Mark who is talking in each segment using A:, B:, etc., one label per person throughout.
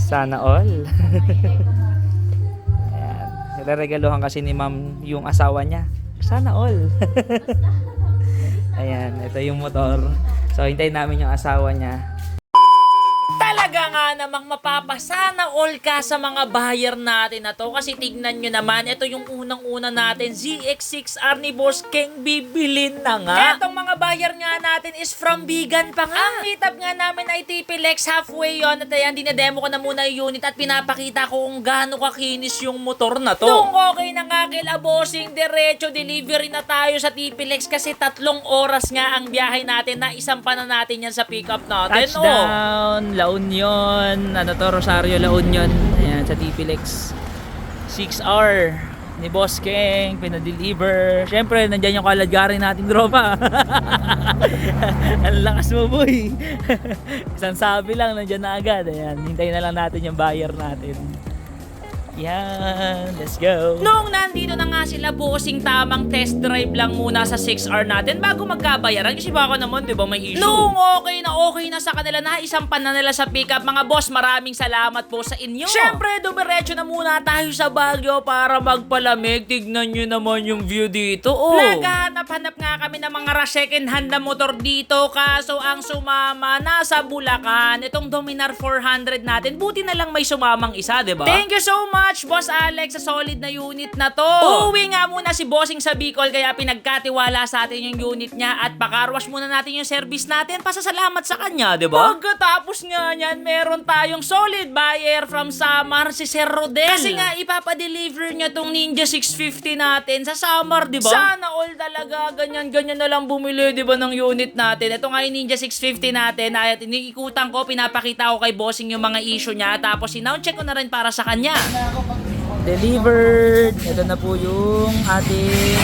A: Sana all. Ayan. Reregaluhan kasi ni ma'am yung asawa niya. Sana all. Ayan, ito yung motor. So, hintayin namin yung asawa niya. Talaga nga namang mapapasana all ka sa mga buyer natin na to kasi tignan nyo naman, ito yung unang-una natin, ZX6R ni Boss Keng, bibilin na nga. Etong mga buyer nga natin is from Bigan pa nga. Ang meetup nga namin ay TP Lex, halfway yon at ayan, dinedemo ko na muna yung unit at pinapakita ko kung gaano kakinis yung motor na to. Kung okay na nga kila Bossing, diretso delivery na tayo sa TP Lex kasi 3 oras nga ang biyahe natin na isampa na natin yan sa pickup natin. Touchdown, La Union, ano to, Rosario, La Union. Ayan, sa TP-Lex 6R ni Boss Keng, pinadeliver. Siyempre, nandyan yung kaladgarin natin dropa. Ang lakas mo, boy. Isang sabi lang, nandyan na agad. Ayan, hintayin na lang natin yung buyer natin. Yan, let's go. Nung nandito na nga sila, Bossing, tamang test drive lang muna sa 6R natin bago magkabayaran. Kasi baka naman, di ba, may issue. Nung okay na sa kanila, naisampan na nila sa pickup. Mga boss, maraming salamat po sa inyo. Siyempre, dumiretso na muna tayo sa Baguio para magpalamig. Tignan nyo naman yung view dito. Oh. Naghahanap-hanap nga kami ng mga second hand na motor dito. Kaso ang sumama, nasa Bulacan. Itong Dominar 400 natin. Buti na lang may sumamang isa, di ba? Thank you so much, Boss Alex, sa solid na unit na to. Uuwi nga muna si Bossing sa Bicol kaya pinagkatiwala sa atin yung unit niya at pakarwash muna natin yung service natin. Pasasalamat sa kanya, di ba? Pagkatapos nga niyan, meron tayong solid buyer from Samar, si Sir Rodel. Kasi nga ipapadeliver niya tong Ninja 650 natin sa Samar, di ba? Sana all talaga, ganyan na lang bumili, di ba, ng unit natin. Ito nga yung Ninja 650 natin at iniikutan ko, pinapakita ko kay Bossing yung mga issue niya tapos sinound check ko na rin para sa kanya. Delivered. Ito na po yung ating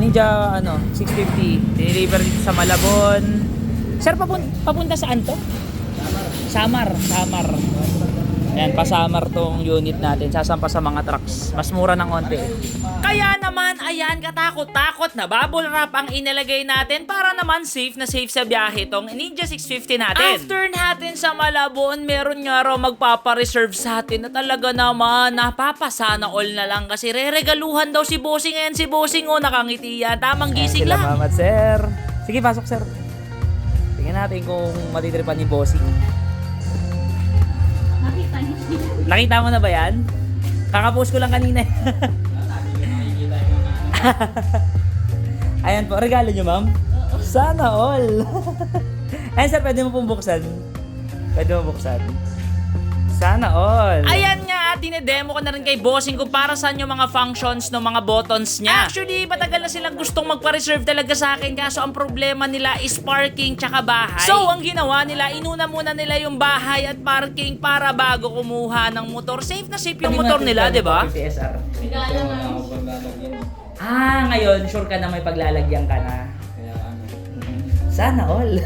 A: Ninja 650. Delivered dito sa Malabon. Sir, papunta saan to? Samar. Ayan, pa-Samar tong unit natin. Sasampa sa mga trucks. Mas mura ng konti. Kaya naman, ayan, katakot-takot na bubble wrap ang inilagay natin para naman safe na safe sa biyahe tong Ninja 650 natin. After natin sa Malabon, meron nga raw magpapareserve sa atin na talaga naman napapasana all na lang kasi reregaluhan daw si Bossing. Ayan si Bossing, nakangiti yan. Tamang gising lang. Salamat, sir. Sige, pasok, sir. Tingnan natin kung matitripan ni Bossing. Nakita mo na ba yan? Kakapost ko lang kanina. Ayan po, regalo nyo, ma'am? Sana all. Ayan, sir, pwede mo pong buksan. Sana all. Ayan nga, at dinedemo ko na rin kay Bossing kung para saan yung mga functions ng mga buttons niya. Actually, matagal na silang gustong magpa-reserve talaga sa akin kaso ang problema nila is parking tsaka bahay. So, ang ginawa nila, inuna muna nila yung bahay at parking para bago kumuha ng motor. Safe na safe yung motor nila, di ba? Ngayon, sure ka na may paglalagyan ka na. Sana all.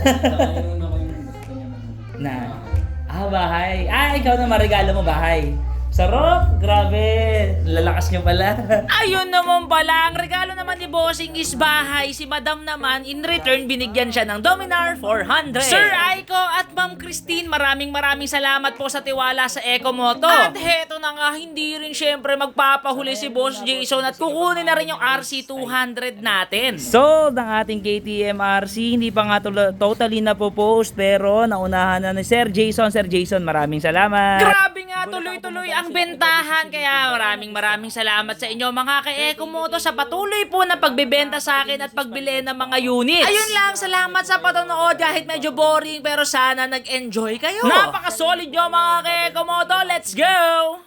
A: Bahay. Ikaw na marigalo mo bahay. Sarap! Grabe! Lalakas nyo pala. Ayun naman pala. Ang regalo naman ni Bossing is bahay. Si Madam naman, in return, binigyan siya ng Dominar 400. Sir Aiko at Ma'am Christine, maraming salamat po sa tiwala sa Ecomoto. At heto na nga, hindi rin syempre magpapahuli si Boss Jason at kukunin na rin yung RC200 natin. Sold ang ating KTM RC. Hindi pa nga totally na po post pero naunahan na ni Sir Jason. Sir Jason, maraming salamat. Grabe nga, tuloy-tuloy ang bentahan. Kaya maraming salamat sa inyo mga ka-Ecomoto sa patuloy po na pagbebenta sa akin at pagbili ng mga units. Ayun lang, salamat sa panonood kahit medyo boring pero sana nag-enjoy kayo. Napaka-solid nyo mga ka-Ecomoto. Let's go!